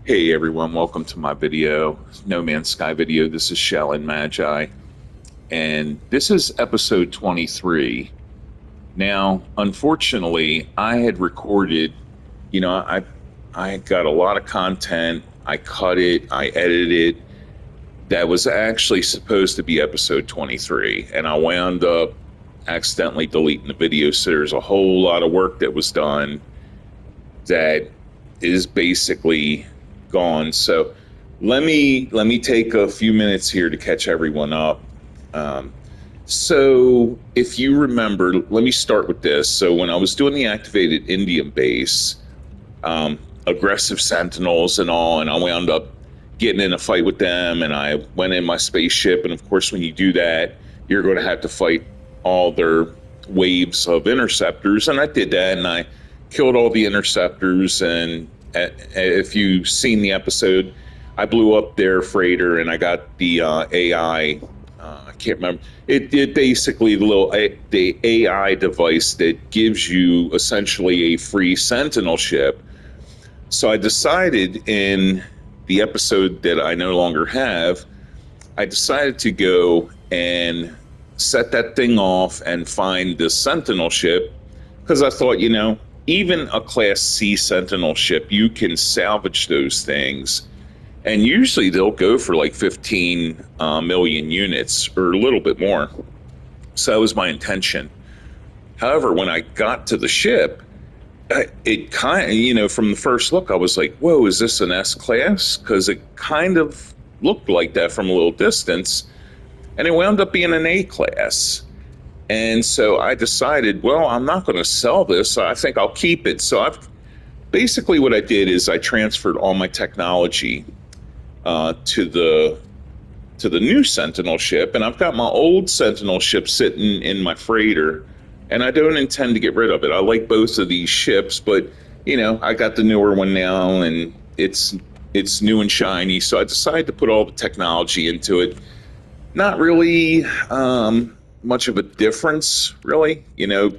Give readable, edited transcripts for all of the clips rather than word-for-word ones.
Hey everyone, welcome to my video, No Man's Sky video. This is Shaolin Magi, and this is episode 23. Now, unfortunately, I had recorded, you know, I got a lot of content. I cut it, I edited it. That was actually supposed to be episode 23, and I wound up accidentally deleting the video. So there's a whole lot of work that was done that is basically gone. So let me take a few minutes here to catch everyone up. Um, so if you remember, let me start with this. So when I was doing the activated Indian base, um, aggressive sentinels and all, and I wound up getting in a fight with them, and I went in my spaceship. And of course, when you do that, you're going to have to fight all their waves of interceptors, and I did that, and I killed all the interceptors. And if you've seen the episode, I blew up their freighter, and I got the AI. I can't remember. It basically the AI device that gives you essentially a free Sentinel ship. So I decided in the episode that I no longer have, I decided to go and set that thing off and find the Sentinel ship, because I thought, even a Class C Sentinel ship, you can salvage those things. And usually they'll go for like 15 million units or a little bit more. So that was my intention. However, when I got to the ship, it kind of, from the first look, I was like, whoa, is this an S class? Because it kind of looked like that from a little distance. And it wound up being an A class. And so I decided, well, I'm not going to sell this. I think I'll keep it. So basically what I did is I transferred all my technology to the new Sentinel ship, and I've got my old Sentinel ship sitting in my freighter, and I don't intend to get rid of it. I like both of these ships, but I got the newer one now, and it's new and shiny. So I decided to put all the technology into it. Not really much of a difference, really.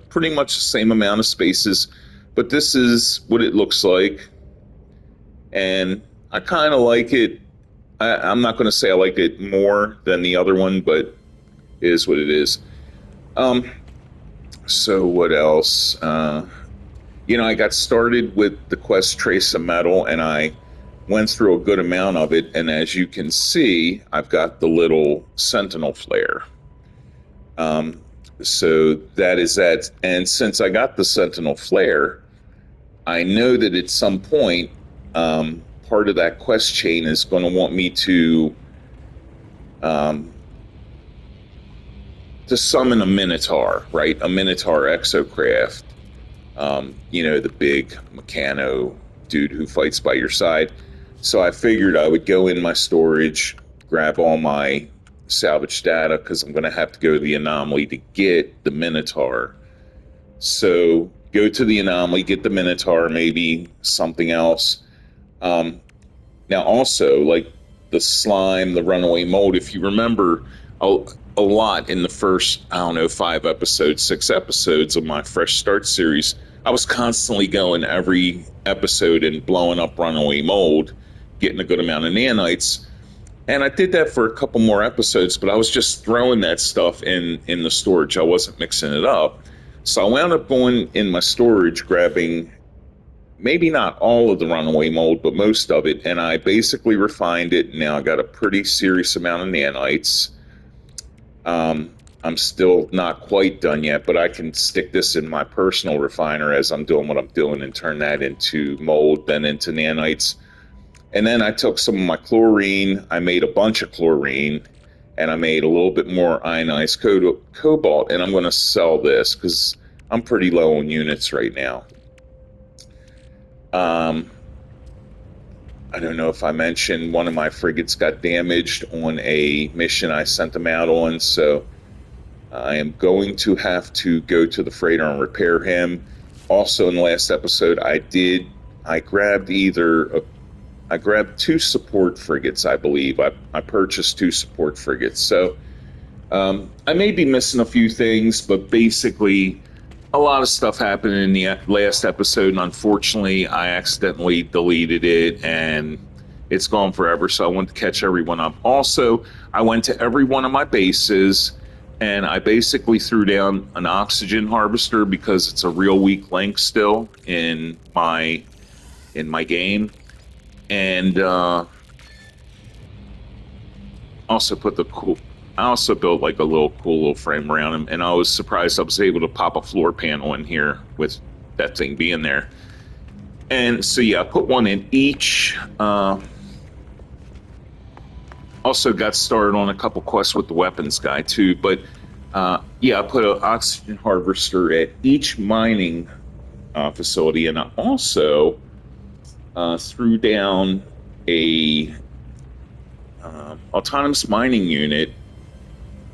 Pretty much the same amount of spaces, but this is what it looks like, and I kind of like it. I'm not going to say I like it more than the other one, but it is what it is. So what else? I got started with the quest Trace of Metal, and I went through a good amount of it. And as you can see, I've got the little Sentinel flare. So that is that. And since I got the Sentinel flare, I know that at some point, part of that quest chain is going to want me to summon a Minotaur, right? A Minotaur exocraft. The big Meccano dude who fights by your side. So I figured I would go in my storage, grab all my salvage data, because I'm going to have to go to the anomaly to get the Minotaur. So go to the anomaly, get the Minotaur, maybe something else. Now also, like the slime, the runaway mold, if you remember a lot in the first, 5 episodes, 6 episodes of my Fresh Start series, I was constantly going every episode and blowing up runaway mold, getting a good amount of nanites. And I did that for a couple more episodes, but I was just throwing that stuff in the storage. I wasn't mixing it up. So I wound up going in my storage, grabbing maybe not all of the runaway mold, but most of it. And I basically refined it. Now I got a pretty serious amount of nanites. I'm still not quite done yet, but I can stick this in my personal refiner as I'm doing what I'm doing and turn that into mold, then into nanites. And then I took some of my chlorine. I made a bunch of chlorine, and I made a little bit more ionized cobalt. And I'm going to sell this because I'm pretty low on units right now. I don't know if I mentioned one of my frigates got damaged on a mission I sent them out on, so I am going to have to go to the freighter and repair him. Also, in the last episode, I grabbed 2 support frigates, I believe. I purchased 2 support frigates. So I may be missing a few things, but basically a lot of stuff happened in the last episode, and unfortunately I accidentally deleted it, and it's gone forever. So I wanted to catch everyone up. Also, I went to every one of my bases and I basically threw down an oxygen harvester because it's a real weak link still in my game. And also put the cool. I also built like a cool little frame around him, and I was surprised I was able to pop a floor panel in here with that thing being there. And so yeah, I put one in each. Also got started on a couple quests with the weapons guy too, but yeah, I put an oxygen harvester at each mining facility, and I also threw down a autonomous mining unit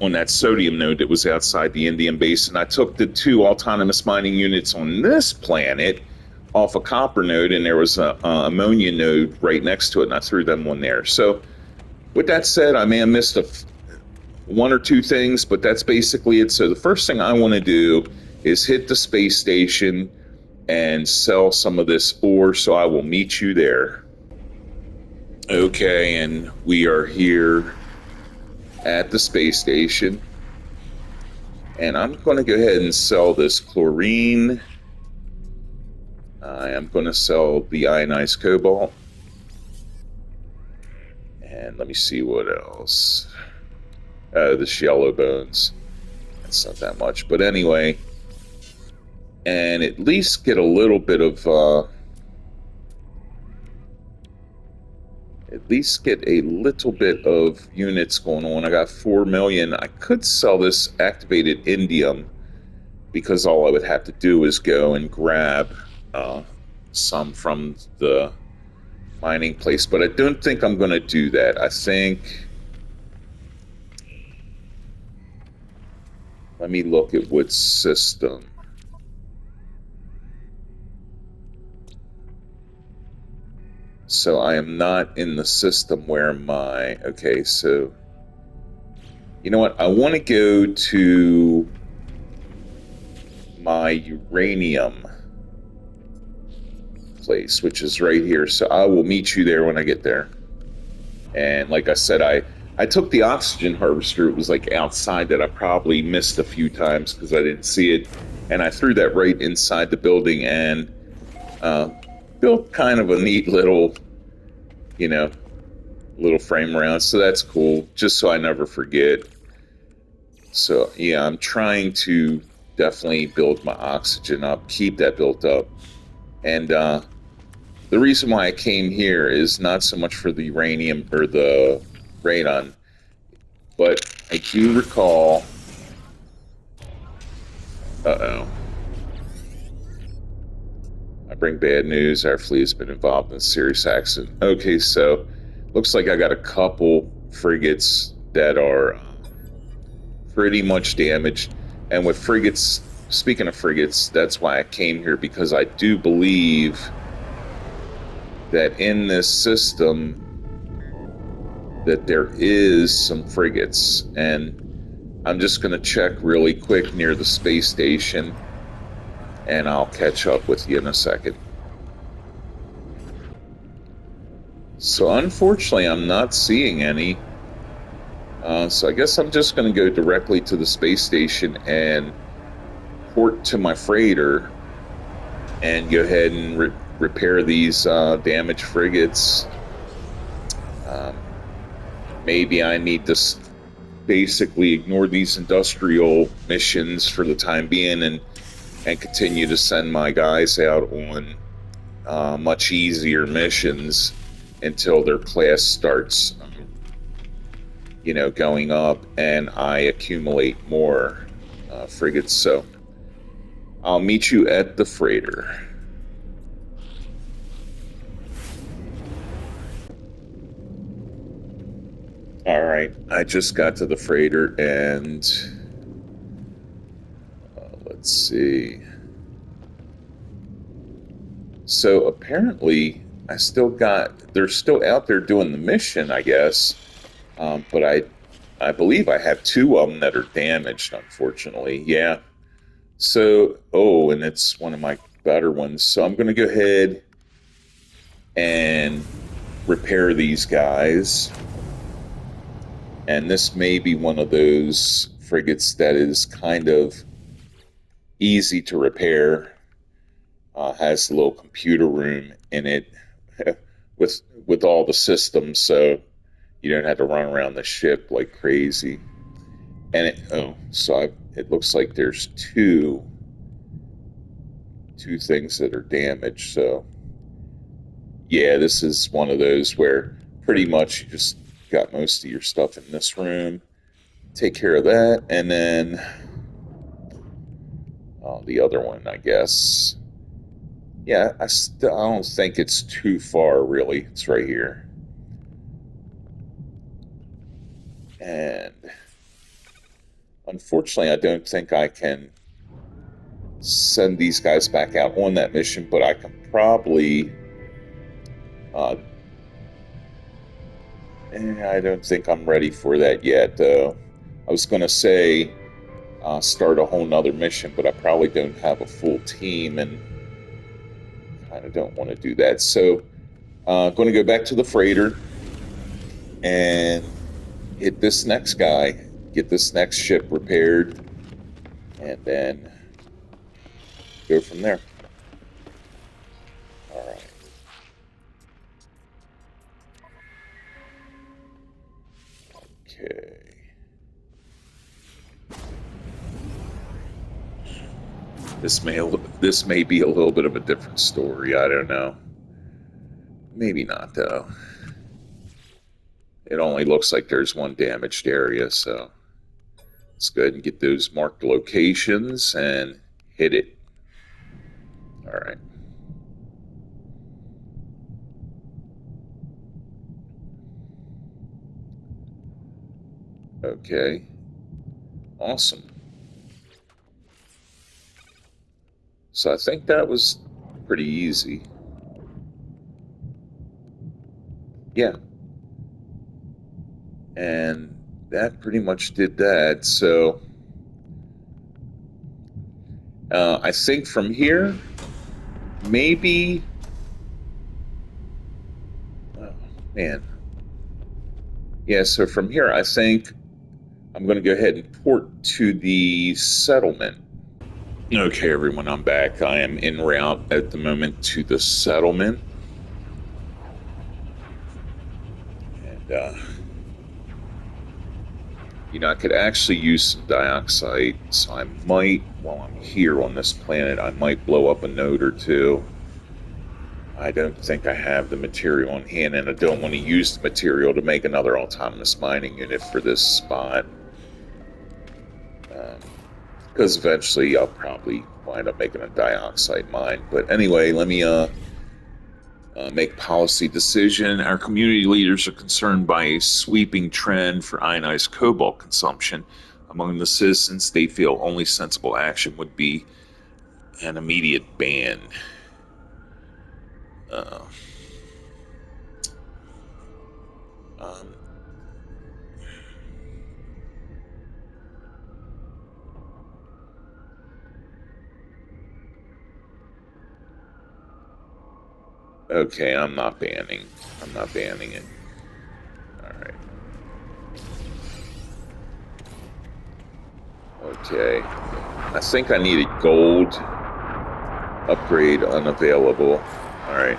on that sodium node that was outside the Indian Basin. I took the 2 autonomous mining units on this planet off a copper node, and there was a ammonia node right next to it, and I threw them on there. So with that said, I may have missed one or two things, but that's basically it. So the first thing I want to do is hit the space station and sell some of this ore, so I will meet you there. Okay, and we are here at the space station, and I'm going to go ahead and sell this chlorine. I am going to sell the ionized cobalt, and let me see what else. The yellow bones. That's not that much, but anyway, and at least get a little bit of units going on. I got 4 million. I could sell this activated indium because all I would have to do is go and grab some from the mining place, but I don't think I'm going to do that. I think, let me look at what system. So I am not in the system where okay, so you know what? I want to go to my uranium place, which is right here. So I will meet you there when I get there. And like I said, I took the oxygen harvester. It was like outside that I probably missed a few times because I didn't see it. And I threw that right inside the building and built kind of a neat little, little frame around. So that's cool, just so I never forget. So yeah, I'm trying to definitely build my oxygen up, keep that built up. And the reason why I came here is not so much for the uranium or the radon, but I do recall... Uh-oh. I bring bad news. Our fleet has been involved in a serious accident. Okay, so looks like I got a couple frigates that are pretty much damaged. And with frigates, speaking of frigates, that's why I came here, because I do believe that in this system that there is some frigates, and I'm just going to check really quick near the space station, and I'll catch up with you in a second. So unfortunately, I'm not seeing any. So I guess I'm just going to go directly to the space station and port to my freighter and go ahead and repair these damaged frigates. Maybe I need to basically ignore these industrial missions for the time being and continue to send my guys out on much easier missions until their class starts going up and I accumulate more frigates. So I'll meet you at the freighter. All right, I just got to the freighter, and let's see. So apparently they're still out there doing the mission, I guess. But I believe I have 2 of them that are damaged, unfortunately. Yeah. So, and it's one of my better ones. So I'm going to go ahead and repair these guys. And this may be one of those frigates that is kind of easy to repair. Has a little computer room in it with all the systems, so you don't have to run around the ship like crazy. And it looks like there's two things that are damaged. So yeah, this is one of those where pretty much you just got most of your stuff in this room. Take care of that, and then the other one, I guess. Yeah, I don't think it's too far, really. It's right here. And unfortunately, I don't think I can send these guys back out on that mission, but I can probably... I don't think I'm ready for that yet, though. I was going to say start a whole nother mission, but I probably don't have a full team, and kind of don't want to do that. So going to go back to the freighter and hit this next guy, get this next ship repaired, and then go from there. All right. Okay. This may be a little bit of a different story. I don't know. Maybe not, though. It only looks like there's one damaged area, so let's go ahead and get those marked locations and hit it. All right. Okay. Awesome. So I think that was pretty easy. Yeah. And that pretty much did that. So I think from here, maybe... Oh, man. Yeah, so from here, I think I'm going to go ahead and port to the settlement. Okay, everyone, I'm back. I am en route at the moment to the settlement. And, I could actually use some dioxide, so I might, while I'm here on this planet, I might blow up a node or two. I don't think I have the material on hand, and I don't want to use the material to make another autonomous mining unit for this spot. Because eventually I'll probably wind up making a dioxide mine. But anyway, let me make policy decision. Our community leaders are concerned by a sweeping trend for ionized cobalt consumption among the citizens. They feel only sensible action would be an immediate ban. Okay, I'm not banning it. Alright. Okay. I think I need a gold upgrade unavailable. Alright.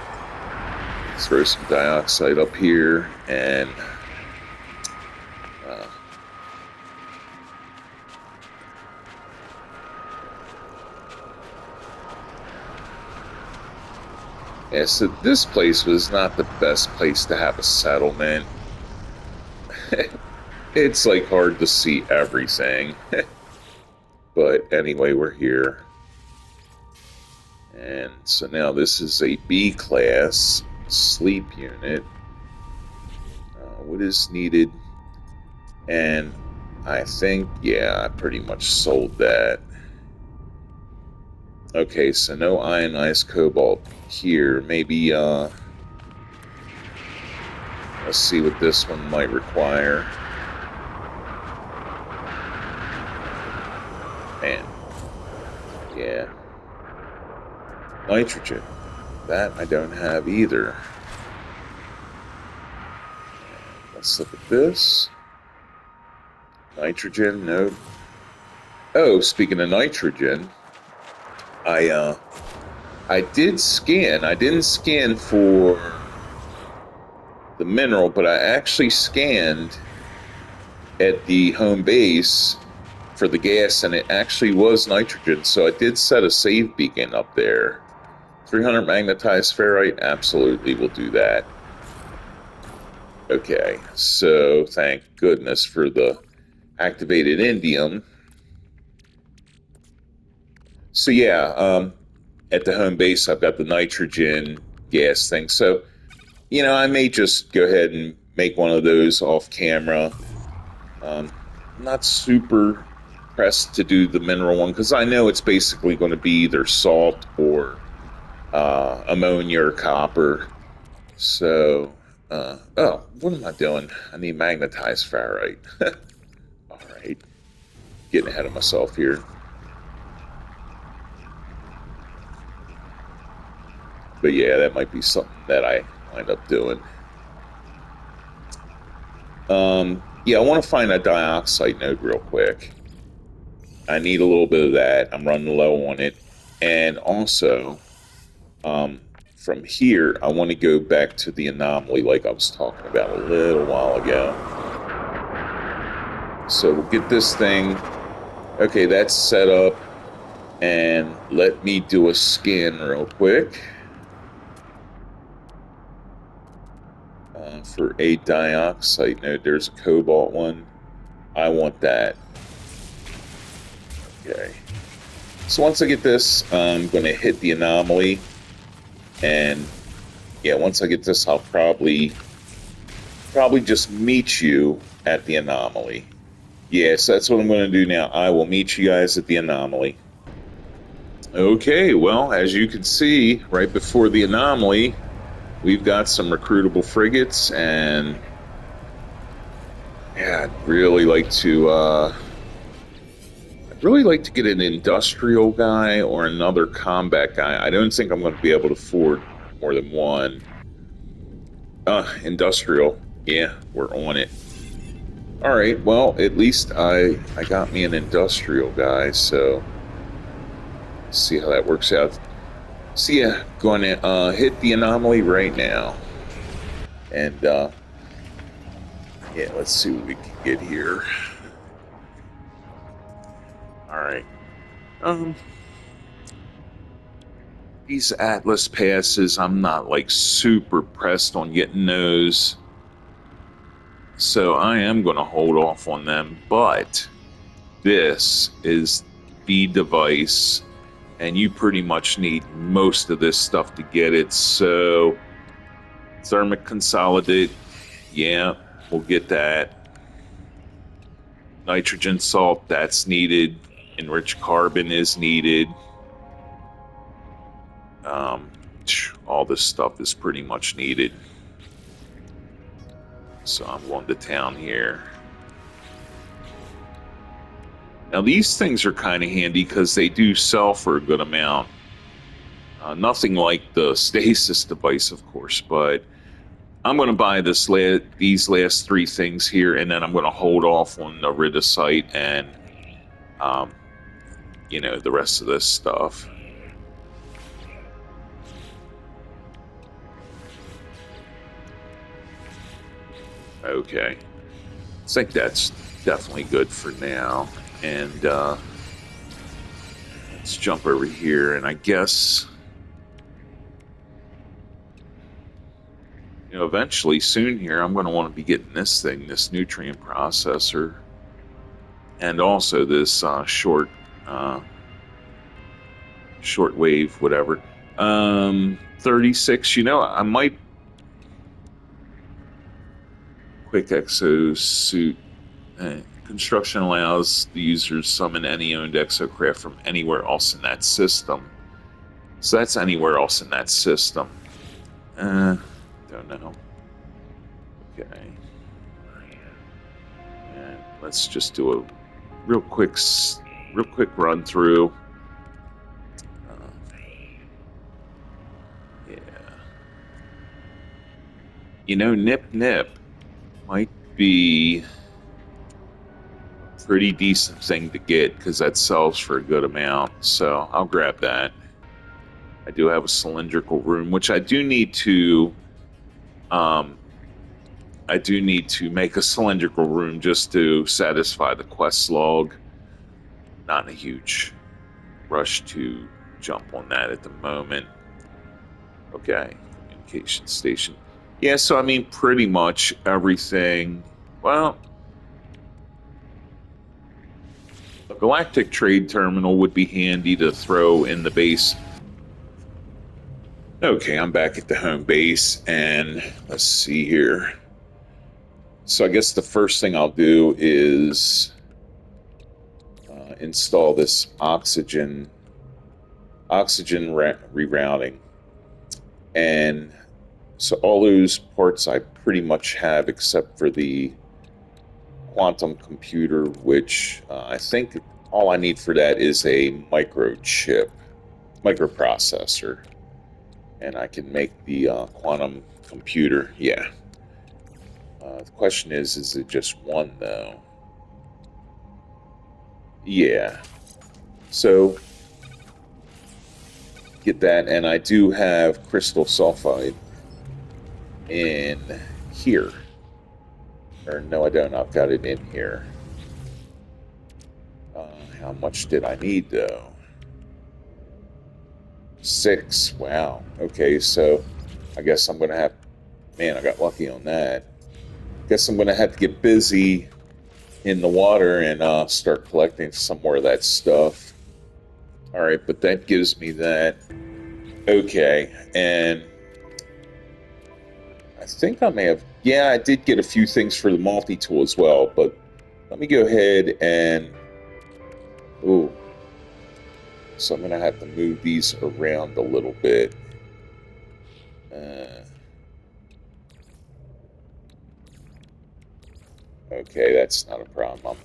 Let's throw some dioxide up here and yeah, so this place was not the best place to have a settlement. It's like hard to see everything. But anyway, we're here. And so now this is a B class sleep unit. What is needed? And I think, yeah, I pretty much sold that. Okay, so no ionized cobalt here. Maybe, let's see what this one might require. Man. Yeah. Nitrogen. That I don't have either. Let's look at this. Nitrogen, no. Oh, speaking of nitrogen, I did scan. I didn't scan for the mineral, but I actually scanned at the home base for the gas, and it actually was nitrogen. So I did set a save beacon up there. 300 magnetized ferrite, absolutely will do that. Okay, so thank goodness for the activated indium. So yeah, at the home base, I've got the nitrogen gas thing. So, I may just go ahead and make one of those off camera. I'm not super pressed to do the mineral one because I know it's basically going to be either salt or ammonia or copper. So, oh, what am I doing? I need magnetized ferrite. All right, getting ahead of myself here. But yeah, that might be something that I wind up doing. Yeah, I want to find a dioxide node real quick. I need a little bit of that. I'm running low on it. And also, from here, I want to go back to the anomaly like I was talking about a little while ago. So we'll get this thing. Okay, that's set up. And let me do a scan real quick. For a dioxide node, there's a cobalt one. I want that. Okay. So once I get this, I'm going to hit the anomaly. And yeah, once I get this, I'll probably just meet you at the anomaly. Yes, that's what I'm going to do now. I will meet you guys at the anomaly. Okay, well, as you can see, right before the anomaly, we've got some recruitable frigates, and yeah, I'd really like to get an industrial guy or another combat guy. I don't think I'm going to be able to afford more than one. Industrial. Yeah, we're on it. All right, well, at least I got me an industrial guy, so see how that works out. So yeah, going to hit the anomaly right now. And yeah, let's see what we can get here. All right. These Atlas passes, I'm not like super pressed on getting those. So I am going to hold off on them, but this is the device, and you pretty much need most of this stuff to get it. So thermic consolidate, yeah, we'll get that. Nitrogen salt, that's needed. Enriched carbon is needed. All this stuff is pretty much needed. So I'm going to town here. Now these things are kind of handy because they do sell for a good amount. Nothing like the stasis device, of course, but I'm going to buy these last three things here, and then I'm going to hold off on the Iridesite and, the rest of this stuff. Okay. I think that's definitely good for now. And let's jump over here, and I guess eventually soon here I'm going to want to be getting this nutrient processor, and also this short wave whatever 36. I might quick exosuit. Construction allows the users summon any owned exocraft from anywhere else in that system. So that's anywhere else in that system. Don't know. Okay. And let's just do a real quick run through. Yeah. Nip. might be a pretty decent thing to get because that sells for a good amount. So I'll grab that. I do have a cylindrical room, which I do need to. I do need to make a cylindrical room just to satisfy the quest log. Not in a huge rush to jump on that at the moment. Okay, communication station. Yeah, so I mean, pretty much everything. Well, a galactic trade terminal would be handy to throw in the base. Okay, I'm back at the home base, and let's see here. So I guess the first thing I'll do is install this oxygen rerouting, and so all those parts I pretty much have except for the quantum computer, which I think all I need for that is a microprocessor, and I can make the quantum computer. Yeah. The question is it just one though? Yeah. So get that, and I do have crystal sulfide in here. Or no, I don't. I've got it in here. How much did I need though? 6. Wow. Okay, so I guess I'm gonna have. Man, I got lucky on that. Guess I'm gonna have to get busy in the water and start collecting some more of that stuff. All right, but that gives me that. Okay, and I think I may have. Yeah, I did get a few things for the multi-tool as well, but let me go ahead and. Ooh. So I'm going to have to move these around a little bit. Okay, that's not a problem.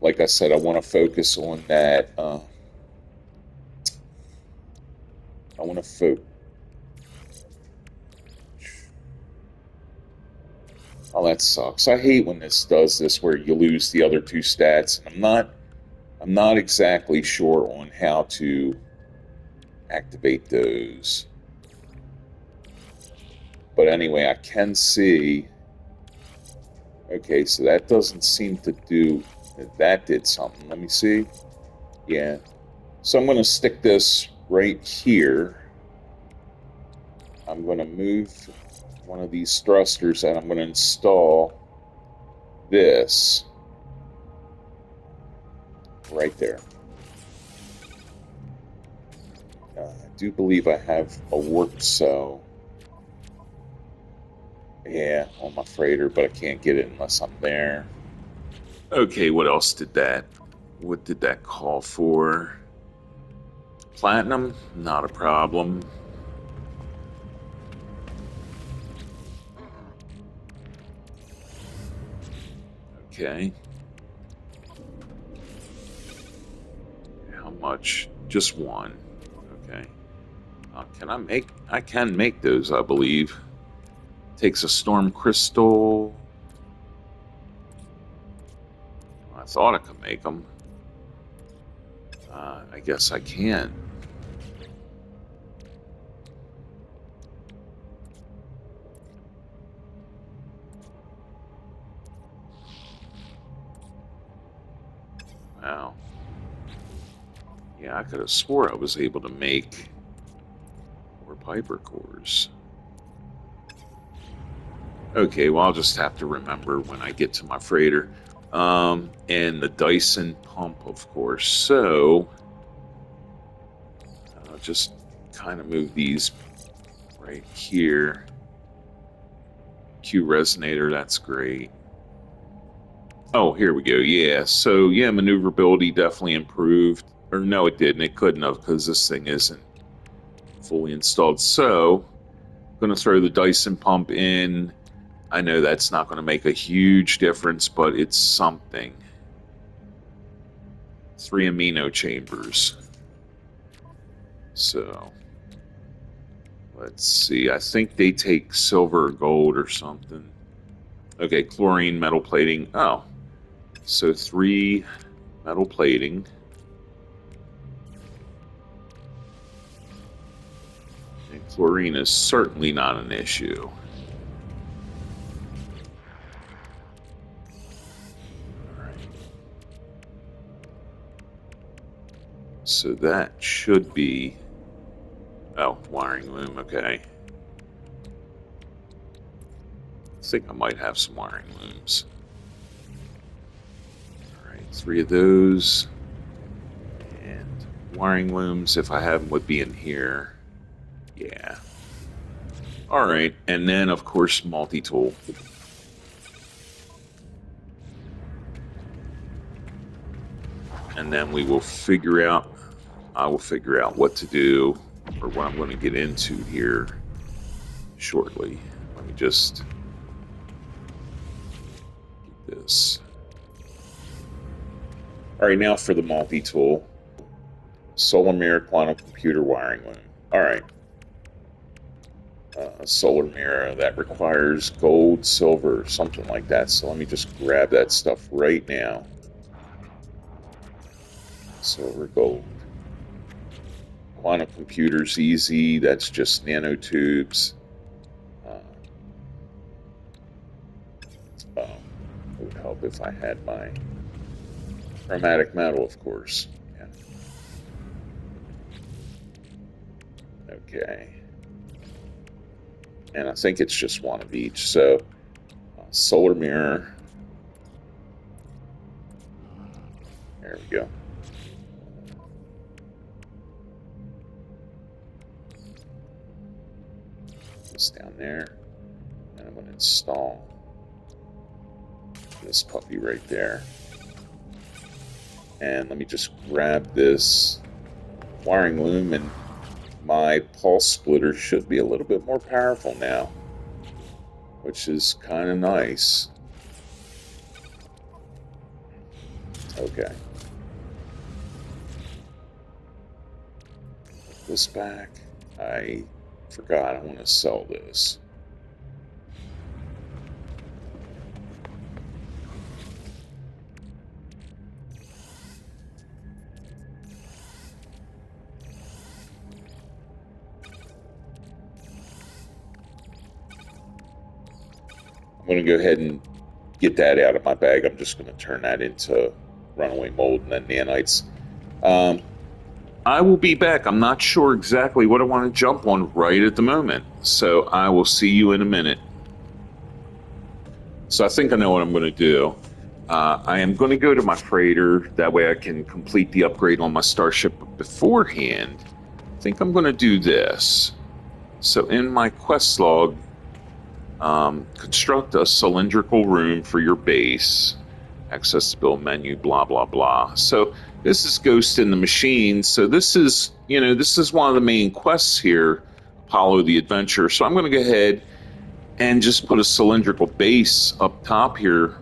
Like I said, I want to focus on that. I want to focus. Oh, that sucks. I hate when this does this, where you lose the other two stats. And I'm not exactly sure on how to activate those. But anyway, I can see. Okay, so that doesn't seem to do. That did something. Let me see. Yeah. So I'm going to stick this right here. I'm going to move one of these thrusters and I'm going to install this right there. I do believe I have a warp cell. Yeah, on my freighter, but I can't get it unless I'm there. Okay, what else did that? What did that call for? Platinum? Not a problem. Okay. How much? Just one. Okay. I can make those, I believe. Takes a storm crystal. I thought I could make them. I guess I can. Wow. Yeah, I could have swore I was able to make more Piper cores. Okay, well, I'll just have to remember when I get to my freighter. And the Dyson pump, of course. So, I'll just kind of move these right here. Q resonator, that's great. Oh, here we go. Yeah, so yeah, maneuverability definitely improved. Or no, it didn't. It couldn't have because this thing isn't fully installed. So, I'm going to throw the Dyson pump in. I know that's not going to make a huge difference, but it's something. 3 amino chambers. So, let's see. I think they take silver or gold or something. Okay, chlorine, metal plating. Oh, so 3 metal plating. And chlorine is certainly not an issue. So that should be... Oh, wiring loom, okay. I think I might have some wiring looms. Alright, 3 of those. And wiring looms, if I have them, would be in here. Yeah. Alright, and then, of course, multi-tool. And then we will figure out... I will figure out what to do, or what I'm going to get into here shortly. Let me just get this. All right, now for the multi-tool. Solar mirror, quantum computer, wiring loom. All right. Solar mirror, that requires gold, silver, something like that. So let me just grab that stuff right now. Silver, gold. Quantum computer's easy. That's just nanotubes. It would help if I had my chromatic metal, of course. Yeah. Okay. And I think it's just one of each. So, solar mirror. There we go. This down there. And I'm going to install this puppy right there. And let me just grab this wiring loom, and my pulse splitter should be a little bit more powerful now, which is kind of nice. Okay. Put this back. I forgot I want to sell this. I'm going to go ahead and get that out of my bag. I'm just going to turn that into runaway mold and then nanites. I will be back. I'm not sure exactly what I want to jump on right at the moment. So I will see you in a minute. So I think I know what I'm going to do. I am going to go to my freighter. That way I can complete the upgrade on my starship beforehand. I think I'm going to do this. So in my quest log, construct a cylindrical room for your base. Access the build menu, blah, blah, blah. So this is Ghost in the Machine. So this is, this is one of the main quests here, Apollo the Adventure. So I'm going to go ahead and just put a cylindrical base up top here.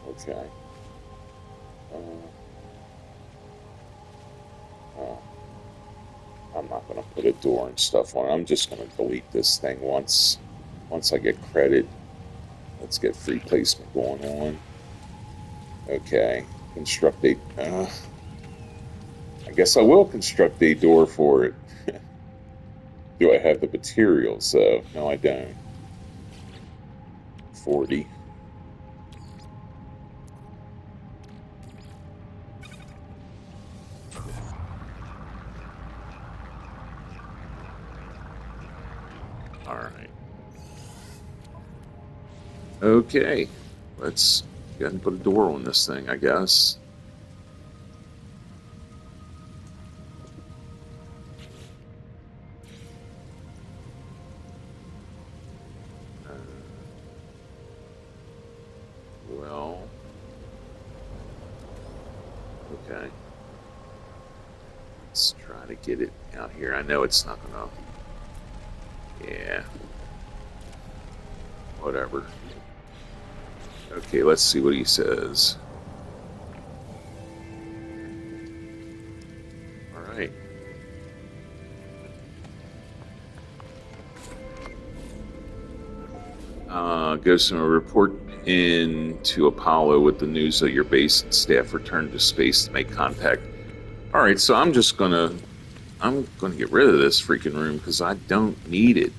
Okay. I'm not going to put a door and stuff on it. I'm just going to delete this thing once I get credit. Let's get free placement going on. Okay. Construct a... I guess I will construct a door for it. Do I have the materials, though? No, I don't. 40. Alright. Okay. Let's go ahead and put a door on this thing, I guess. Well... Okay. Let's try to get it out here. I know it's not gonna... Yeah. Whatever. Okay, let's see what he says. Goes to a report in to Apollo with the news that your base and staff returned to space to make contact. All right, so I'm gonna get rid of this freaking room because I don't need it.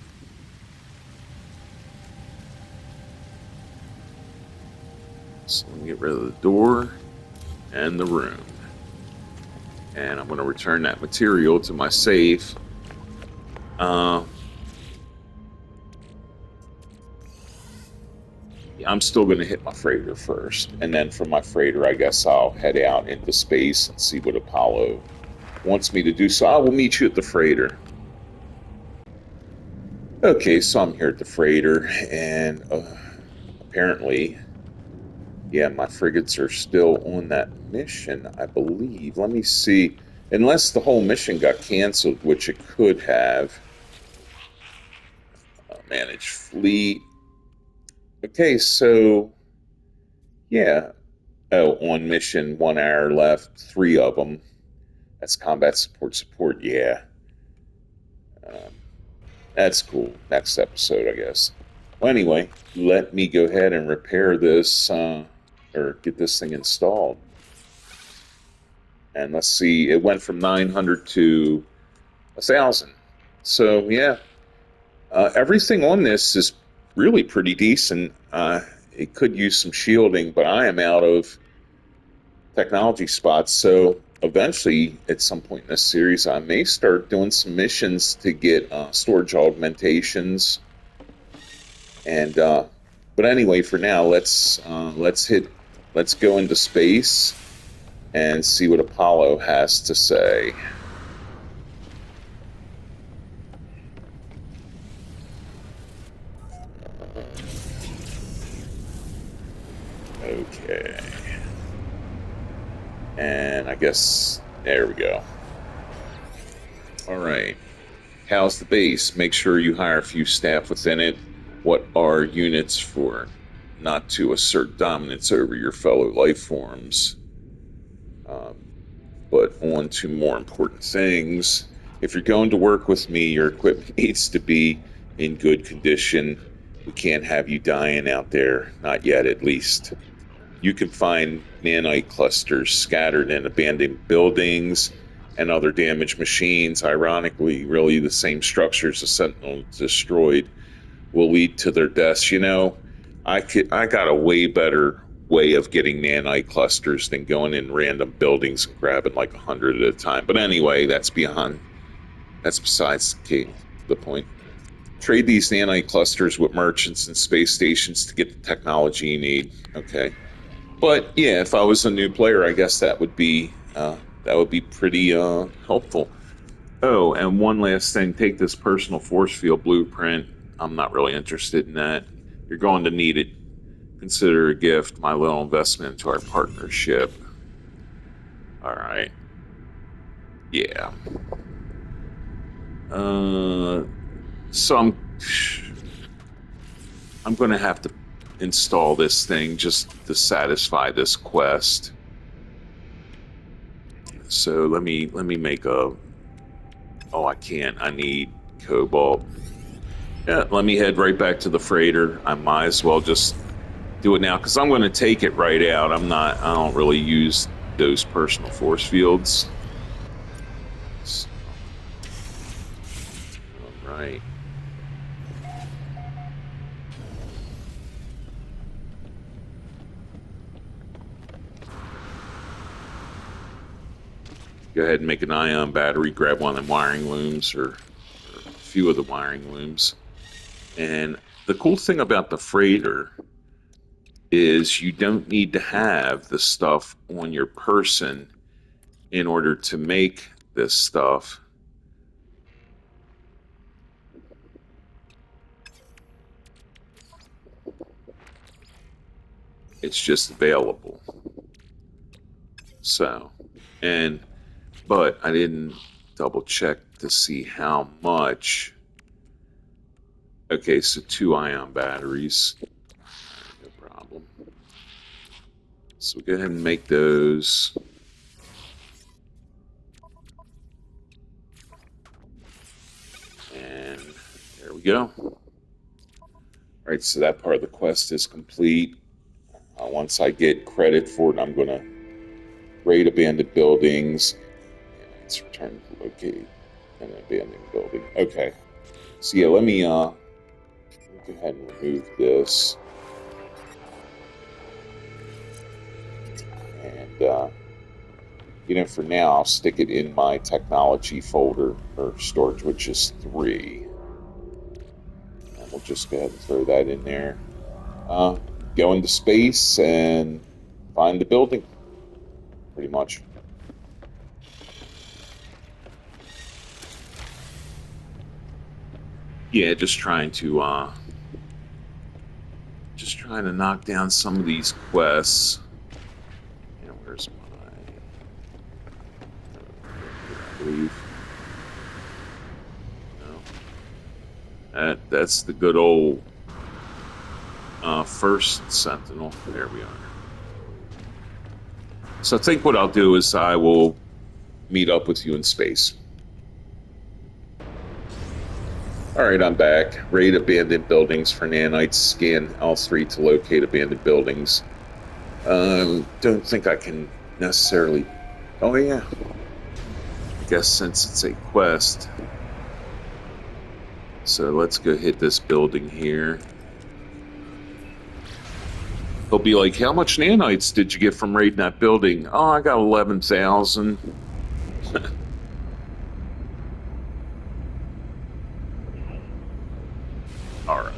So let me get rid of the door and the room. And I'm going to return that material to my safe. Yeah, I'm still going to hit my freighter first. And then from my freighter, I guess I'll head out into space and see what Apollo wants me to do. So I will meet you at the freighter. Okay, so I'm here at the freighter, and apparently, yeah, my frigates are still on that mission, I believe. Let me see. Unless the whole mission got canceled, which it could have. Manage fleet. Okay, so yeah. Oh, on mission, 1 hour left, 3 of them. That's combat support. Yeah. Um, that's cool. Next episode, I guess. Well, anyway, let me go ahead and repair this or get this thing installed. And let's see, it went from 900 to 1,000. So, yeah, everything on this is really pretty decent. It could use some shielding, but I am out of technology spots. So eventually, at some point in this series, I may start doing some missions to get storage augmentations. And but anyway, for now, let's go into space and see what Apollo has to say. Okay. And I guess there we go. All right. How's the base? Make sure you hire a few staff within it. What are units for? Not to assert dominance over your fellow life forms, but on to more important things. If you're going to work with me, your equipment needs to be in good condition. We can't have you dying out there, not yet at least. You can find nanite clusters scattered in abandoned buildings and other damaged machines. Ironically, really the same structures the Sentinel destroyed will lead to their deaths. I got a way better way of getting nanite clusters than going in random buildings and grabbing like 100 at a time. But anyway, that's besides the point. Trade these nanite clusters with merchants and space stations to get the technology you need. Okay. But yeah, if I was a new player, I guess that would be pretty helpful. Oh, and one last thing: take this personal force field blueprint. I'm not really interested in that. You're going to need it. Consider a gift, my little investment into our partnership. All right. Yeah. So I'm going to have to install this thing just to satisfy this quest. So let me make a. Oh, I can't. I need cobalt. Yeah, let me head right back to the freighter. I might as well just do it now because I'm going to take it right out. I don't really use those personal force fields. So, all right. Go ahead and make an ion battery, grab one of them wiring looms or a few of the wiring looms. And the cool thing about the freighter is you don't need to have the stuff on your person in order to make this stuff. It's just available. So, but I didn't double check to see how much. Okay, so 2 ion batteries. No problem. So go ahead and make those. And there we go. All right, so that part of the quest is complete. Once I get credit for it, I'm going to raid abandoned buildings. And it's returned to locate an abandoned building. Okay. So yeah, let me go ahead and remove this. And for now, I'll stick it in my technology folder or storage, which is 3. And we'll just go ahead and throw that in there. Go into space and find the building, pretty much. Yeah, just trying to knock down some of these quests. Where's I believe. No. That's the good old first Sentinel. There we are. So I think what I'll do is I will meet up with you in space. Alright, I'm back. Raid abandoned buildings for nanites. Scan L3 to locate abandoned buildings. Don't think I can necessarily... Oh, yeah. I guess since it's a quest. So let's go hit this building here. He'll be like, how much nanites did you get from raiding that building? Oh, I got 11,000. All right.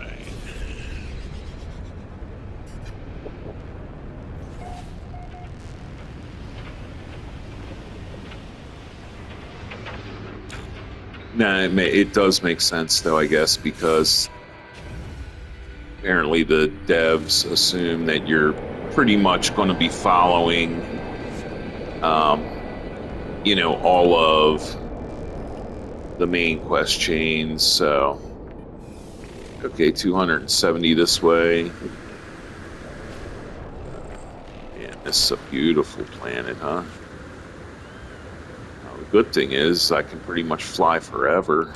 Nah, it does make sense, though, I guess, because apparently the devs assume that you're pretty much going to be following, all of the main quest chains, so... Okay, 270 this way. Man, this is a beautiful planet, huh? Well, the good thing is I can pretty much fly forever.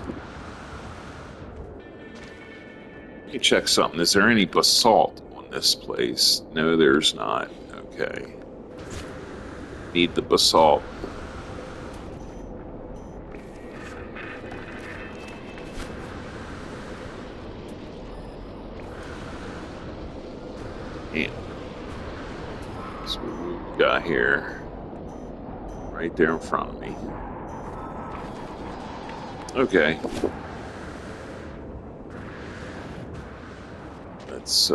Let me check something. Is there any basalt on this place? No, there's not. Okay. Need the basalt. Damn. So what we got here? Right there in front of me. Okay. Let's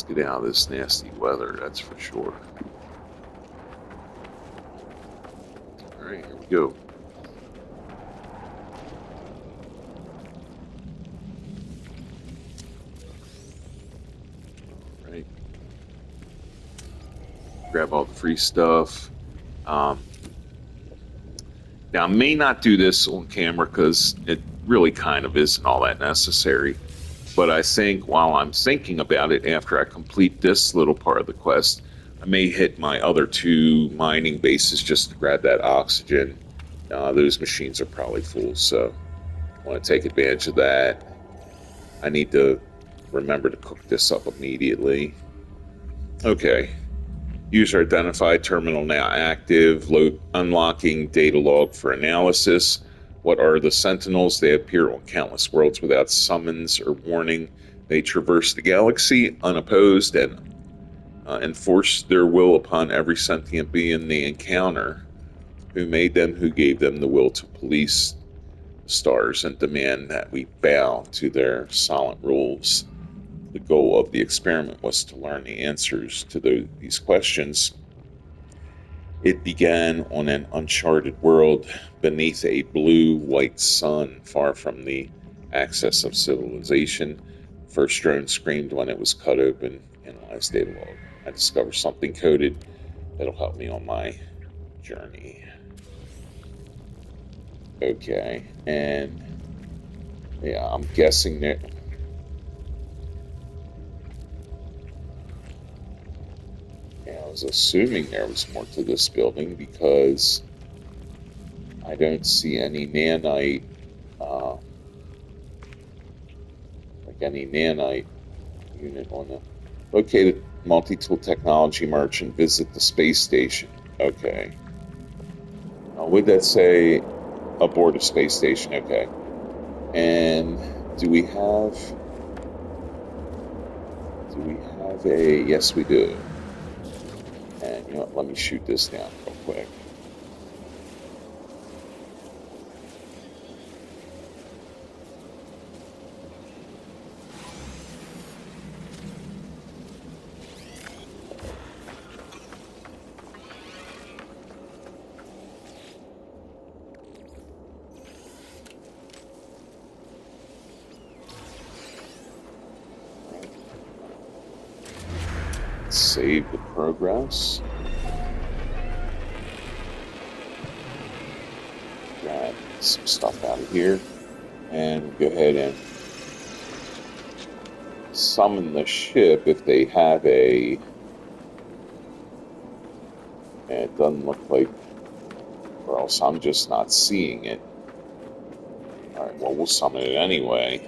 get out of this nasty weather, that's for sure. Alright, here we go. Alright. Grab all the free stuff. Now, I may not do this on camera because it really kind of isn't all that necessary. But I think while I'm thinking about it, after I complete this little part of the quest, I may hit my other 2 mining bases just to grab that oxygen. Those machines are probably full, so I want to take advantage of that. I need to remember to cook this up immediately. Okay. User identified, terminal now active, unlocking data log for analysis. What are the Sentinels? They appear on countless worlds without summons or warning. They traverse the galaxy unopposed and enforce their will upon every sentient being they encounter. Who made them? Who gave them the will to police stars and demand that we bow to their silent rules? The goal of the experiment was to learn the answers to these questions. It began on an uncharted world beneath a blue-white sun, far from the access of civilization. First drone screamed when it was cut open. Analyzed data log. I discovered something coded that'll help me on my journey. Okay, and yeah, I'm guessing that. I was assuming there was more to this building because I don't see any nanite any nanite unit on the located multi-tool technology merchant. Visit the space station. Okay. Would that say aboard a space station? Okay. And do we have a? Yes, we do. And you know what? Let me shoot this down real quick. Save the progress. Grab some stuff out of here and go ahead and summon the ship if they have a. And it doesn't look like, or else I'm just not seeing it. Alright, well, we'll summon it anyway.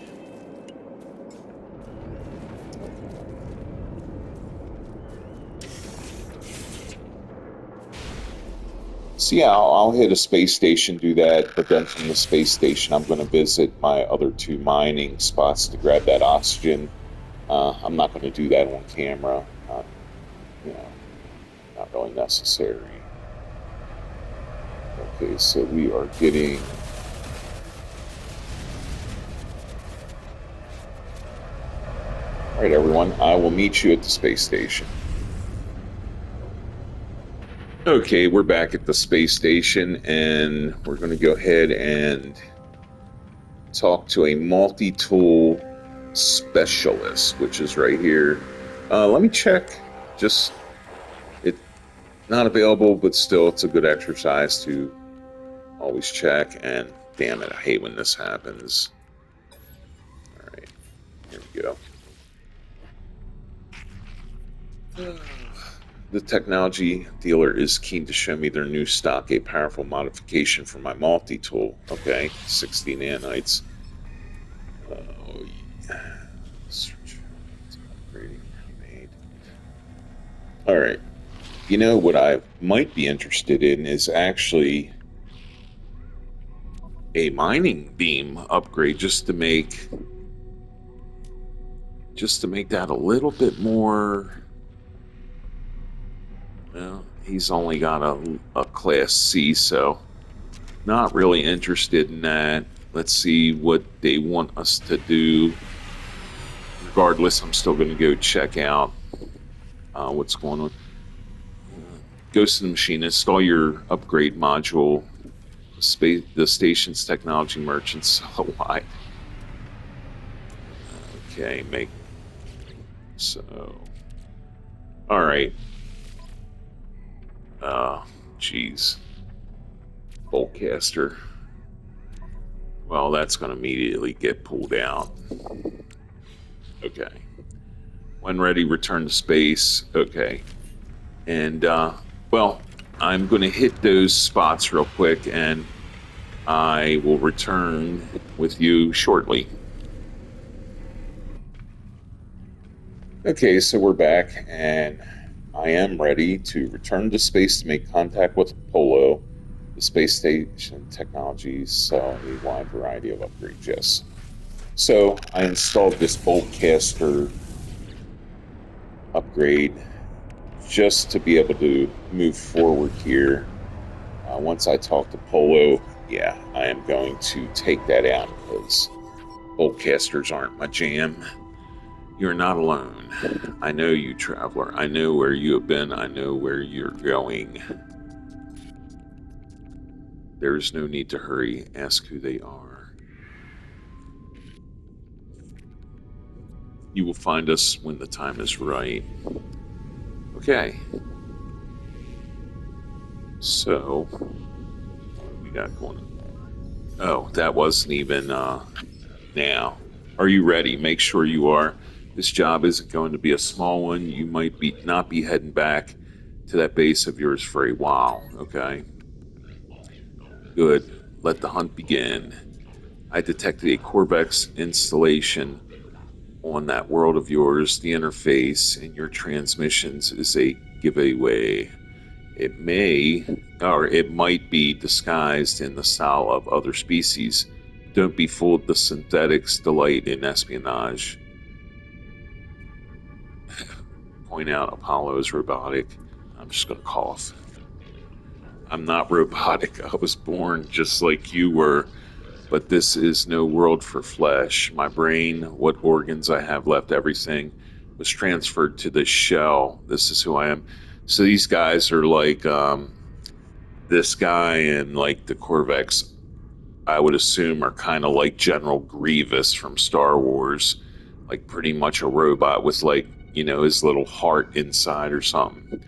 So yeah, I'll hit a space station, do that, but then from the space station, I'm going to visit my other 2 mining spots to grab that oxygen. I'm not going to do that on camera. Not really necessary. Okay, so we are getting. All right, everyone, I will meet you at the space station. Okay, we're back at the space station, and we're going to go ahead and talk to a multi-tool specialist, which is right here. Let me check. Just, it's not available, but still, it's a good exercise to always check. And damn it, I hate when this happens. All right, here we go. The technology dealer is keen to show me their new stock, a powerful modification for my multi-tool. Okay, 60 nanites. Oh, yeah. All right. You know what I might be interested in is actually a mining beam upgrade, just to make that a little bit more. Well, he's only got a class C, so not really interested in that. Let's see what they want us to do. Regardless, I'm still going to go check out what's going on. Ghost in the Machine, install your upgrade module. The station's technology merchant so wide. Okay, so. All right. Geez. Boltcaster. Well, that's going to immediately get pulled out. Okay. When ready, return to space. Okay. And, well, I'm going to hit those spots real quick, and I will return with you shortly. Okay, so we're back, and I am ready to return to space to make contact with Apollo. The space station technologies sell a wide variety of upgrades, yes. So I installed this Boltcaster upgrade just to be able to move forward here. Once I talk to Polo, yeah, I am going to take that out because Boltcasters aren't my jam. You're not alone. I know you, traveler. I know where you have been. I know where you're going. There is no need to hurry. Ask who they are. You will find us when the time is right. Okay. So, what do we got going on? Oh, that wasn't even, now. Are you ready? Make sure you are. This job isn't going to be a small one. You might not be heading back to that base of yours for a while, okay? Good. Let the hunt begin. I detected a Corvex installation on that world of yours, the interface in your transmissions is a giveaway. It may, or it might be disguised in the style of other species. Don't be fooled, the synthetics delight in espionage. Point out Apollo is robotic. I'm just going to cough. I'm not robotic. I was born just like you were, but this is no world for flesh. My brain, what organs I have left, everything was transferred to this shell. This is who I am. So these guys are like this guy and like the Corvex, I would assume, are kind of like General Grievous from Star Wars, like pretty much a robot with like, you know, his little heart inside or something.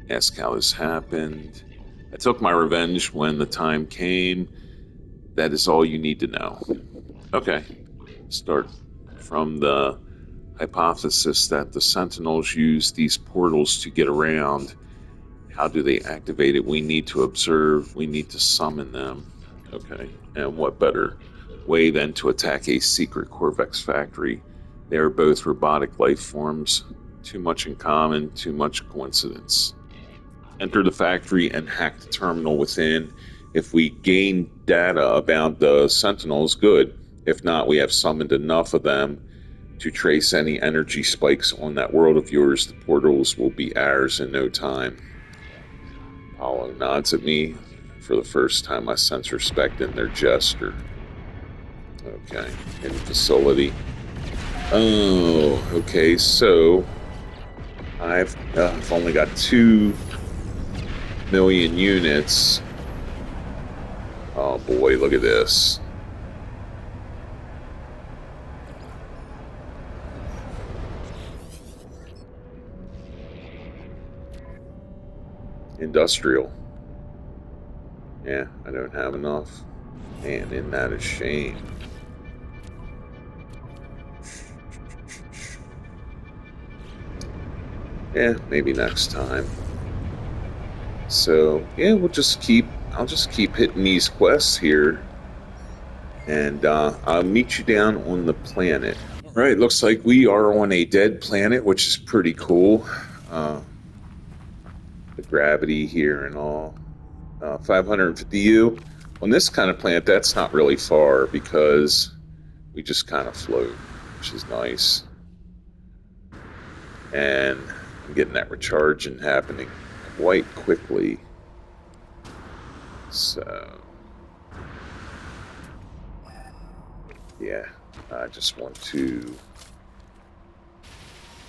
Ask how this happened. I took my revenge when the time came. That is all you need to know. Okay. Start from the hypothesis that the Sentinels use these portals to get around. How do they activate it? We need to observe. We need to summon them. Okay. And what better way than to attack a secret Corvex factory? They are both robotic life forms. Too much in common, too much coincidence. Enter the factory and hack the terminal within. If we gain data about the Sentinels, good. If not, we have summoned enough of them to trace any energy spikes on that world of yours. The portals will be ours in no time. Apollo nods at me. For the first time, I sense respect in their gesture. Okay, in facility. Oh, okay, so I've only got 2 million units. Oh boy, look at this. Industrial. Yeah, I don't have enough. Man, isn't that a shame? Yeah, maybe next time. So, yeah, I'll just keep hitting these quests here. And I'll meet you down on the planet. All right, looks like we are on a dead planet, which is pretty cool. The gravity here and all. 550 U. On this kind of planet, that's not really far because we just kind of float, which is nice. And I'm getting that recharging happening quite quickly. So, yeah, I just want to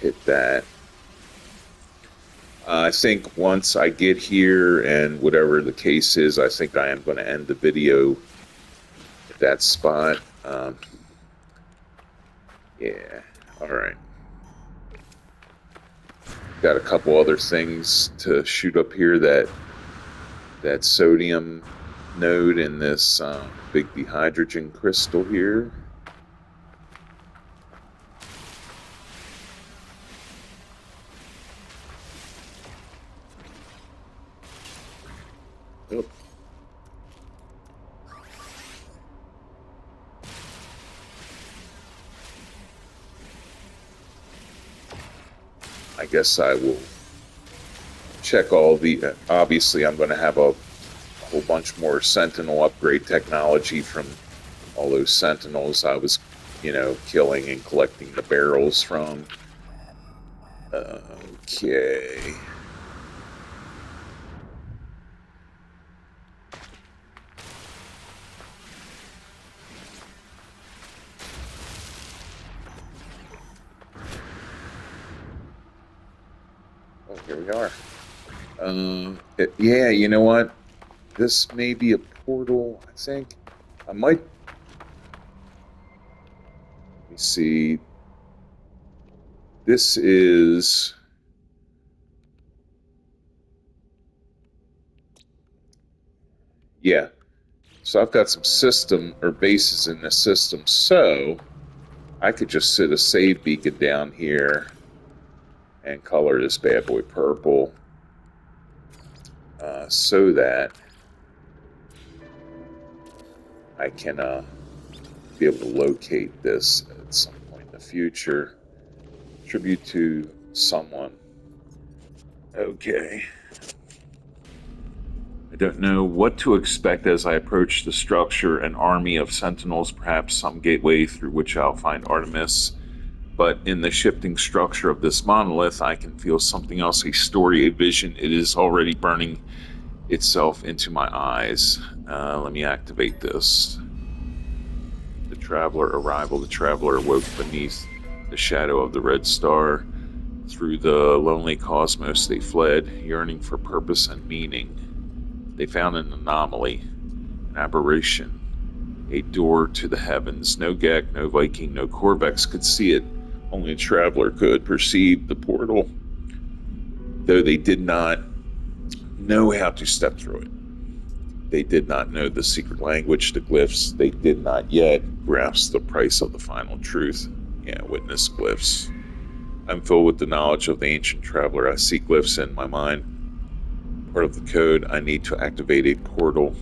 hit that. I think once I get here and whatever the case is, I think I am going to end the video at that spot. Yeah, all right. Got a couple other things to shoot up here. That sodium node in this big dihydrogen crystal here. Oh. I guess I will check all the... obviously, I'm going to have a whole bunch more Sentinel upgrade technology from all those Sentinels I was, killing and collecting the barrels from. Okay. Oh, here we are. Yeah, you know what? This may be a portal, I think. I might... Let me see. This is... Yeah. So I've got some system or bases in this system. So I could just sit a save beacon down here and color this bad boy purple so that I can be able to locate this at some point in the future. Tribute to someone. Okay. I don't know what to expect as I approach the structure, an army of sentinels, perhaps some gateway through which I'll find Artemis. But in the shifting structure of this monolith, I can feel something else, a story, a vision. It is already burning itself into my eyes. Let me activate this. The traveler arrival. The traveler awoke beneath the shadow of the red star. Through the lonely cosmos they fled, yearning for purpose and meaning. They found an anomaly, an aberration, a door to the heavens. No Gek, no Viking, no Corvex could see it. Only a traveler could perceive the portal, though they did not know how to step through it. They did not know the secret language, the glyphs. They did not yet grasp the price of the final truth. Yeah, witness glyphs. I'm filled with the knowledge of the ancient traveler. I see glyphs in my mind. Part of the code, I need to activate a portal.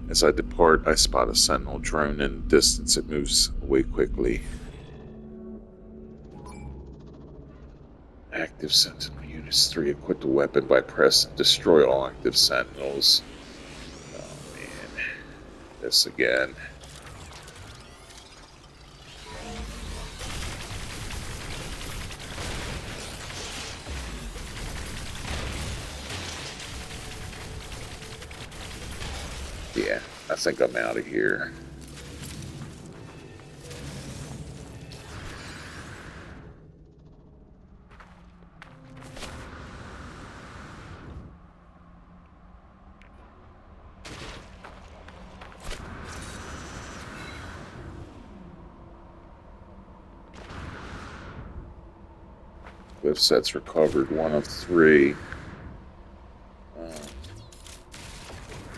As I depart, I spot a sentinel drone in the distance. It moves away quickly. Active sentinel units 3. Equip the weapon by press and destroy all active sentinels. Oh man. This again. Yeah, I think I'm out of here. Glyph sets recovered, 1 of 3.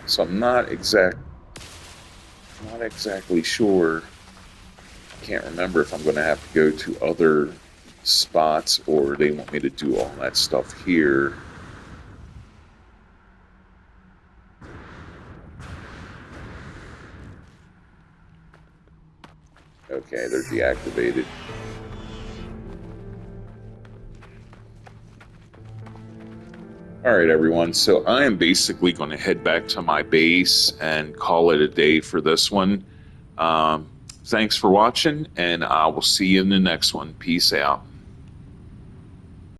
So I'm not exactly sure. I can't remember if I'm going to have to go to other spots or they want me to do all that stuff here. Okay, they're deactivated. Alright everyone, so I am basically going to head back to my base and call it a day for this one. Thanks for watching, and I will see you in the next one. Peace out.